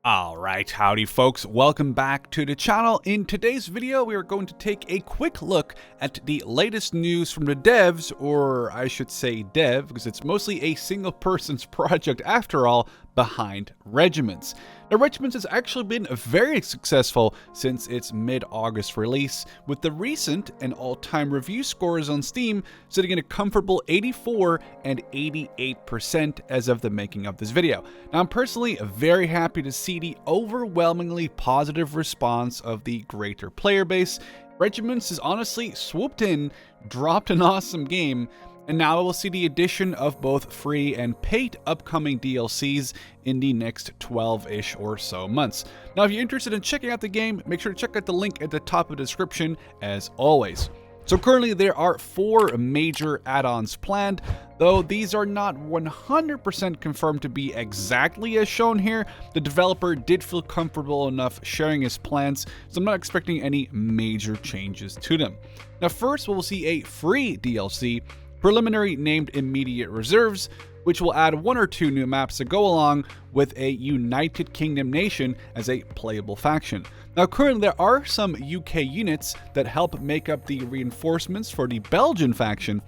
Alright, howdy folks, welcome back to the channel. In today's video, we are going to take a quick look at the latest news from the devs, or I should say dev, because it's mostly a single person's project after all, behind Regiments. Now, Regiments has actually been very successful since its mid-August release, with the recent and all-time review scores on Steam sitting at a comfortable 84 and 88% as of the making of this video. Now, I'm personally very happy to see the overwhelmingly positive response of the greater player base. Regiments has honestly swooped in, dropped an awesome game, and now we'll see the addition of both free and paid upcoming DLCs in the next 12-ish or so months. Now, if you're interested in checking out the game, make sure to check out the link at the top of the description as always. So currently there are 4 major add-ons planned, though these are not 100% confirmed to be exactly as shown here. The developer did feel comfortable enough sharing his plans, so I'm not expecting any major changes to them. Now first, we'll see a free DLC, preliminary named Immediate Reserves, which will add 1 or 2 new maps to go along with a United Kingdom nation as a playable faction. Now currently there are some UK units that help make up the reinforcements for the Belgian faction,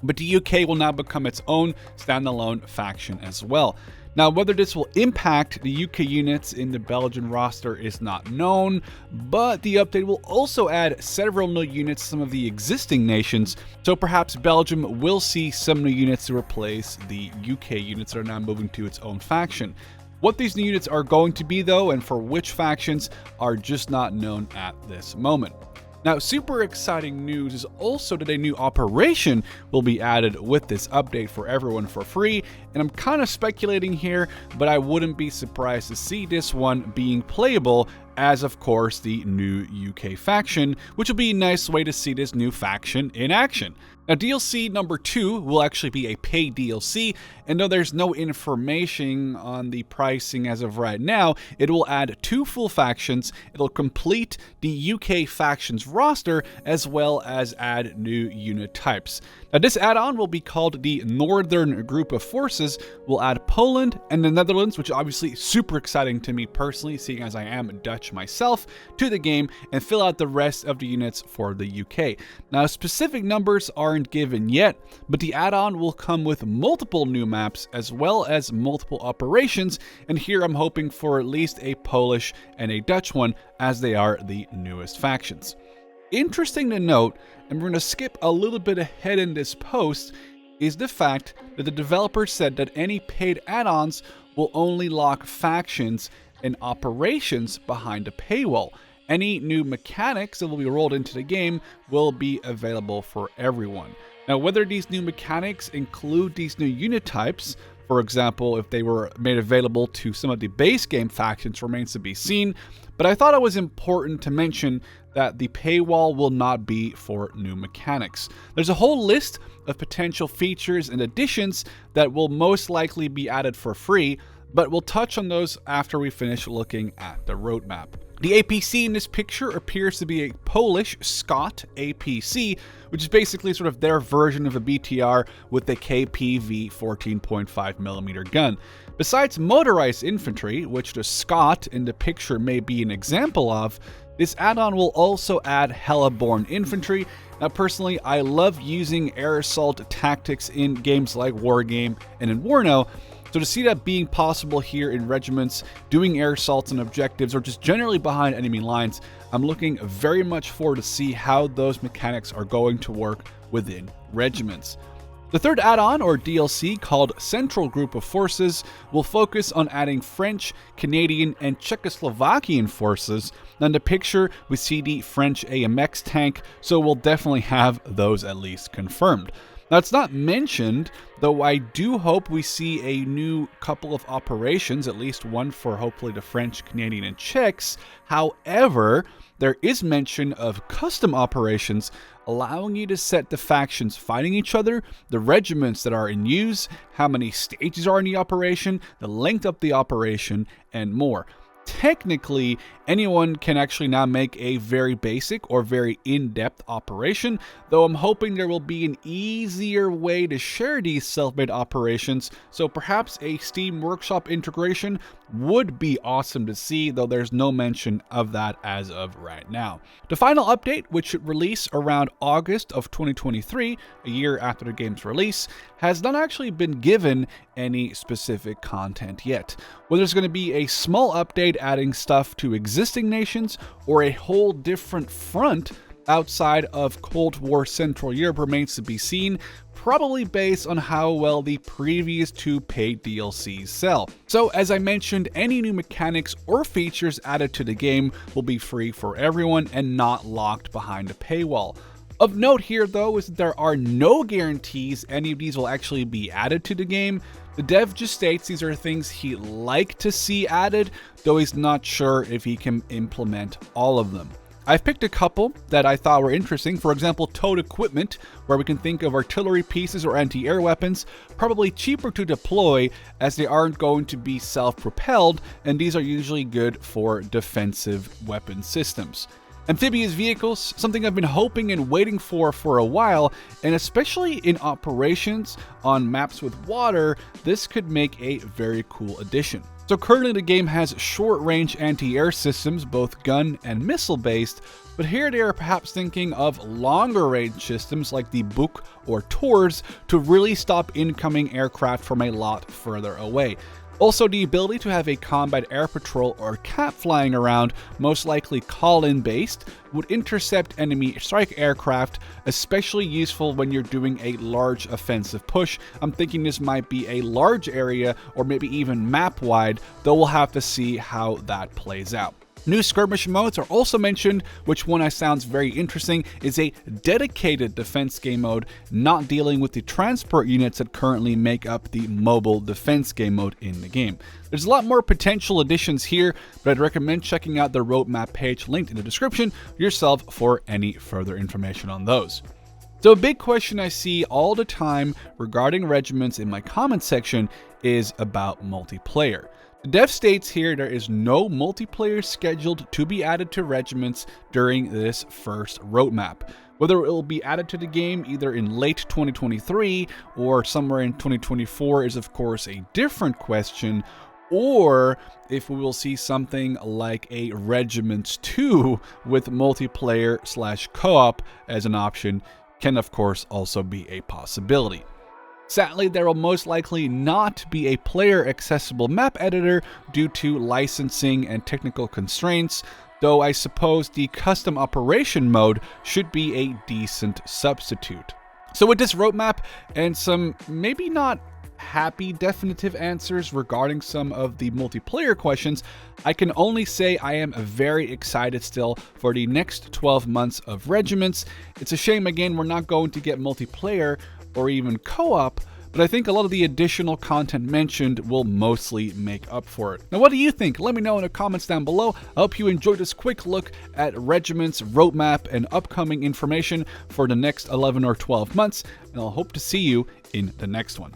but the UK will now become its own standalone faction as well. Now, whether this will impact the UK units in the Belgian roster is not known, but the update will also add several new units to some of the existing nations, so perhaps Belgium will see some new units to replace the UK units that are now moving to its own faction. What these new units are going to be though, and for which factions, are just not known at this moment. Now, super exciting news is also that a new operation will be added with this update for everyone for free, and I'm kind of speculating here, but I wouldn't be surprised to see this one being playable as, of course, the new UK faction, which will be a nice way to see this new faction in action. Now, DLC number 2 will actually be a paid DLC, and though there's no information on the pricing as of right now, it will add 2 full factions, it'll complete the UK factions roster, as well as add new unit types. Now, this add-on will be called the Northern Group of Forces, will add Poland and the Netherlands, which is obviously super exciting to me personally, seeing as I am Dutch myself, to the game, and fill out the rest of the units for the UK. Now, specific numbers aren't given yet, but the add-on will come with multiple new maps as well as multiple operations, and here I'm hoping for at least a Polish and a Dutch one, as they are the newest factions. Interesting to note, and we're going to skip a little bit ahead in this post, is the fact that the developer said that any paid add-ons will only lock factions and operations behind a paywall. Any new mechanics that will be rolled into the game will be available for everyone. Now, whether these new mechanics include these new unit types, for example, if they were made available to some of the base game factions, remains to be seen, but I thought it was important to mention that the paywall will not be for new mechanics. There's a whole list of potential features and additions that will most likely be added for free, but we'll touch on those after we finish looking at the roadmap. The APC in this picture appears to be a Polish Scott APC, which is basically sort of their version of a BTR with a KPV 14.5mm gun. Besides motorized infantry, which the Scott in the picture may be an example of, this add-on will also add heli-borne infantry. Now personally, I love using air assault tactics in games like Wargame and in Warno, so to see that being possible here in Regiments, doing air assaults and objectives, or just generally behind enemy lines, I'm looking very much forward to see how those mechanics are going to work within Regiments. The third add-on, or DLC, called Central Group of Forces, will focus on adding French, Canadian, and Czechoslovakian forces. Now in the picture, we see the French AMX tank, so we'll definitely have those at least confirmed. Now, it's not mentioned, though I do hope we see a new couple of operations, at least one for hopefully the French, Canadian, and Czechs. However, there is mention of custom operations allowing you to set the factions fighting each other, the regiments that are in use, how many stages are in the operation, the length of the operation, and more. technically, anyone can actually now make a very basic or very in-depth operation, though I'm hoping there will be an easier way to share these self-made operations, so perhaps a Steam Workshop integration would be awesome to see, though there's no mention of that as of right now. The final update, which should release around August of 2023, a year after the game's release, has not actually been given any specific content yet. Whether there's going to be a small update adding stuff to existing nations or a whole different front outside of Cold War Central Europe remains to be seen, probably based on how well the previous 2 paid DLCs sell. So as I mentioned, any new mechanics or features added to the game will be free for everyone and not locked behind a paywall. Of note here though is that there are no guarantees any of these will actually be added to the game. The dev just states these are things he'd like to see added, though he's not sure if he can implement all of them. I've picked a couple that I thought were interesting. For example, towed equipment, where we can think of artillery pieces or anti-air weapons, probably cheaper to deploy as they aren't going to be self-propelled, and these are usually good for defensive weapon systems. Amphibious vehicles, something I've been hoping and waiting for a while, and especially in operations on maps with water, this could make a very cool addition. So currently the game has short-range anti-air systems, both gun and missile-based, but here they are perhaps thinking of longer-range systems like the Buk or Tors to really stop incoming aircraft from a lot further away. Also, the ability to have a combat air patrol or CAP flying around, most likely call-in based, would intercept enemy strike aircraft, especially useful when you're doing a large offensive push. I'm thinking this might be a large area or maybe even map-wide, though we'll have to see how that plays out. New skirmish modes are also mentioned, which one I sounds very interesting is a dedicated defense game mode, not dealing with the transport units that currently make up the mobile defense game mode in the game. There's a lot more potential additions here, but I'd recommend checking out the roadmap page linked in the description yourself for any further information on those. So a big question I see all the time regarding regiments in my comment section is about multiplayer. The dev states here there is no multiplayer scheduled to be added to regiments during this first roadmap. Whether it will be added to the game either in late 2023 or somewhere in 2024 is of course a different question, or if we will see something like a Regiments 2 with multiplayer / co-op as an option can of course also be a possibility. Sadly, there will most likely not be a player-accessible map editor due to licensing and technical constraints, though I suppose the custom operation mode should be a decent substitute. So with this roadmap and some maybe not happy definitive answers regarding some of the multiplayer questions, I can only say I am very excited still for the next 12 months of Regiments. It's a shame again we're not going to get multiplayer or even co-op, but I think a lot of the additional content mentioned will mostly make up for it. Now, what do you think? Let me know in the comments down below. I hope you enjoyed this quick look at Regiment's roadmap and upcoming information for the next 11 or 12 months, and I'll hope to see you in the next one.